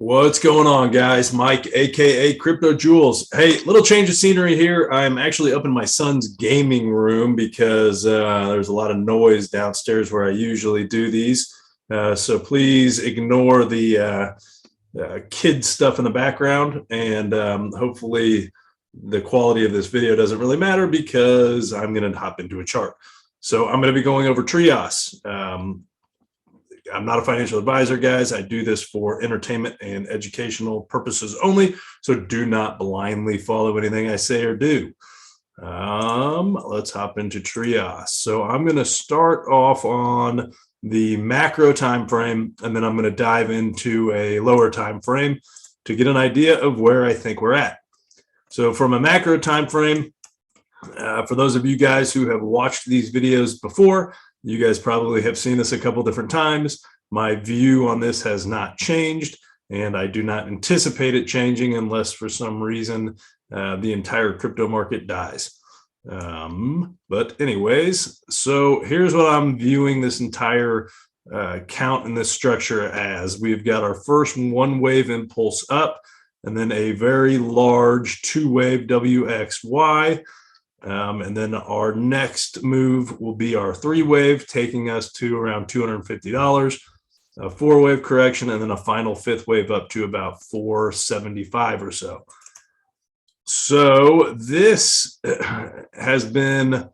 What's going on, guys? Mike, aka Crypto Jewels. Hey, little change of scenery here. I'm actually up in my son's gaming room because there's a lot of noise downstairs where I usually do these. So please ignore the kid stuff in the background, and hopefully the quality of this video doesn't really matter because I'm going to hop into a chart. So I'm going to be going over Trias. I'm not a financial advisor, guys. I do this for entertainment and educational purposes only. So do not blindly follow anything I say or do. Let's hop into Trias. So I'm going to start off on the macro time frame, and then I'm going to dive into a lower time frame to get an idea of where I think we're at. So from a macro time frame, for those of you guys who have watched these videos before, you guys probably have seen this a couple different times. My view on this has not changed, and I do not anticipate it changing unless for some reason the entire crypto market dies. But anyways, so here's what I'm viewing this entire count in this structure as. We've got our first one wave impulse up, and then a very large two wave WXY. And then our next move will be our three wave, taking us to around $250, a four wave correction, and then a final fifth wave up to about 475 or so. So this has been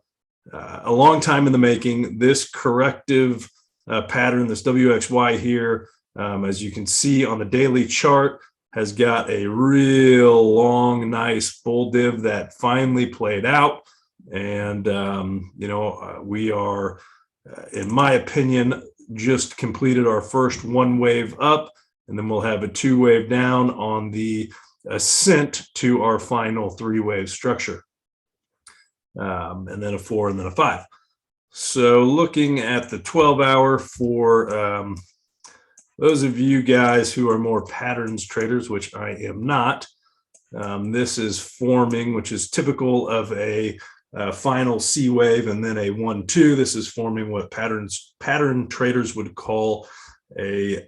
a long time in the making. This corrective pattern, this WXY here, as you can see on the daily chart, has got a real long, nice bull div that finally played out. And, we are, in my opinion, just completed our first one wave up, and then we'll have a two wave down on the ascent to our final three wave structure. And then a four and then a five. So looking at the 12-hour for those of you guys who are more patterns traders, which I am not, this is forming, which is typical of a final C wave and then a 1-2. This is forming what pattern traders would call a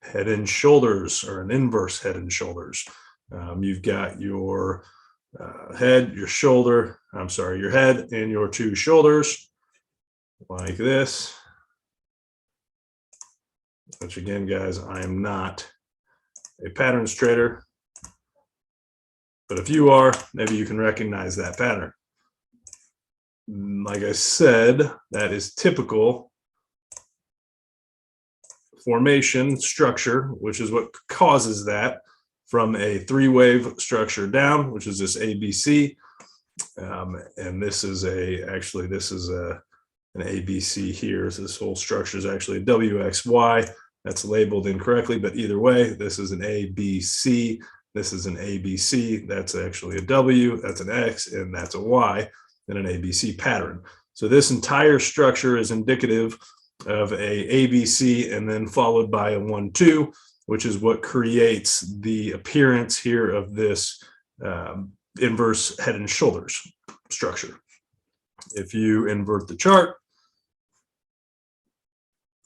head and shoulders, or an inverse head and shoulders. You've got your head, your shoulder, your head and your two shoulders like this. Which again, guys, I am not a patterns trader, but if you are, maybe you can recognize that pattern. Like I said, that is typical formation structure, which is what causes that, from a three wave structure down, which is this ABC. And this is an ABC here. So this whole structure is actually a WXY. That's labeled incorrectly, but either way, this is an ABC. This is an ABC. That's actually a W. That's an X, and that's a Y in an ABC pattern. So this entire structure is indicative of a ABC and then followed by a 1-2, which is what creates the appearance here of this inverse head and shoulders structure. If you invert the chart,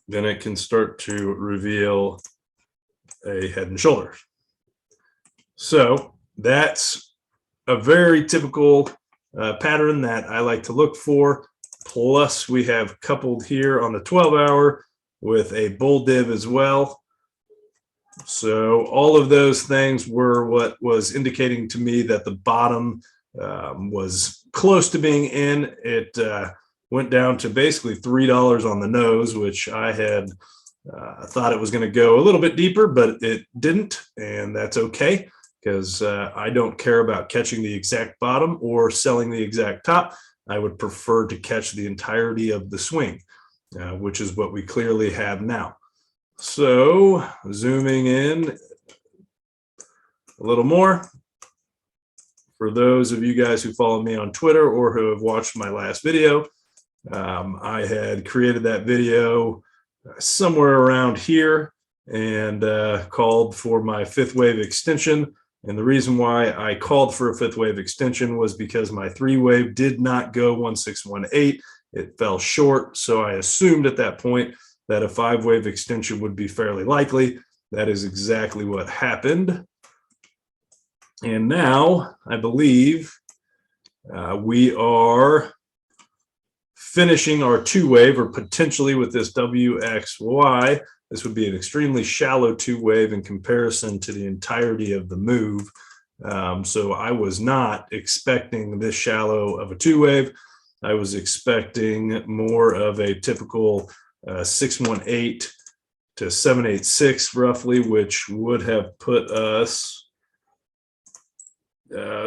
then it can start to reveal a head and shoulders. So that's a very typical pattern that I like to look for. Plus, we have coupled here on the 12-hour with a bull div as well. So all of those things were what was indicating to me that the bottom was close to being in. It went down to basically $3 on the nose, which I had thought it was going to go a little bit deeper, but it didn't, and that's okay, because I don't care about catching the exact bottom or selling the exact top. I would prefer to catch the entirety of the swing, which is what we clearly have now. So zooming in a little more, for those of you guys who follow me on Twitter or who have watched my last video, I had created that video somewhere around here and called for my fifth wave extension. And the reason why I called for a fifth wave extension was because my three wave did not go 1618. It fell short. So I assumed at that point that a five wave extension would be fairly likely. That is exactly what happened. And now I believe we are finishing our two wave, or potentially with this WXY. This would be an extremely shallow two wave in comparison to the entirety of the move. So I was not expecting this shallow of a two wave. I was expecting more of a typical 618 to 786 roughly, which would have put us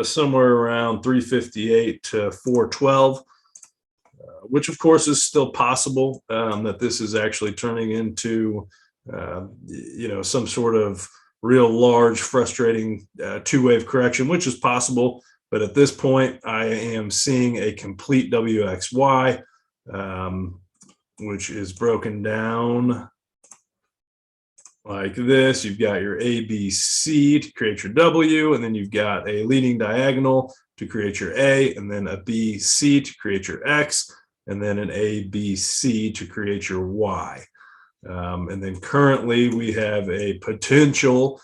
somewhere around 358 to 412, which of course is still possible, that this is actually turning into some sort of real large frustrating two-wave correction, which is possible. But at this point I am seeing a complete WXY, which is broken down like this. You've got your ABC to create your W, and then you've got a leading diagonal to create your A, and then a BC to create your X, and then an ABC to create your Y. And then currently we have a potential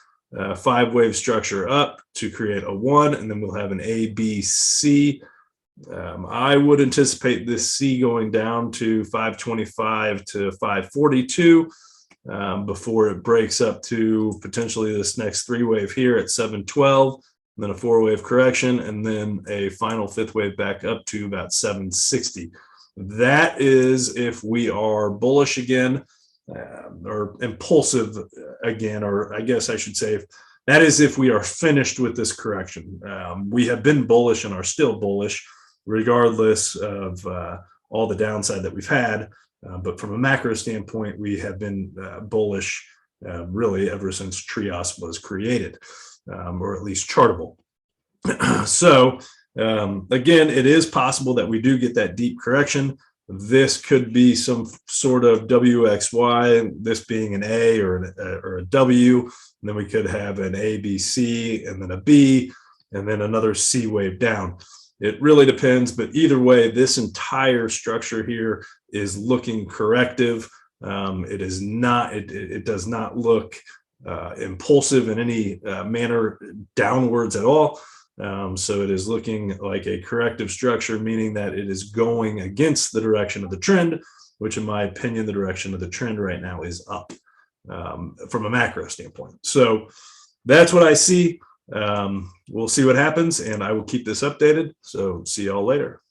five-wave structure up to create a 1, and then we'll have an ABC. I would anticipate this C going down to 525 to 542 before it breaks up to potentially this next three-wave here at 712, and then a four-wave correction, and then a final fifth wave back up to about 760. That is if we are bullish again, or impulsive again, or I guess I should say, that is if we are finished with this correction. We have been bullish and are still bullish, regardless of all the downside that we've had. But from a macro standpoint, we have been bullish really ever since Trias was created, or at least chartable. So again, it is possible that we do get that deep correction. This could be some sort of WXY, this being an A or a W, and then we could have an ABC and then a B, and then another C wave down. It really depends, but either way, this entire structure here is looking corrective. It is not. It does not look impulsive in any manner downwards at all. So it is looking like a corrective structure, meaning that it is going against the direction of the trend, which in my opinion, the direction of the trend right now is up from a macro standpoint. So that's what I see. We'll see what happens, and I will keep this updated. So see y'all later.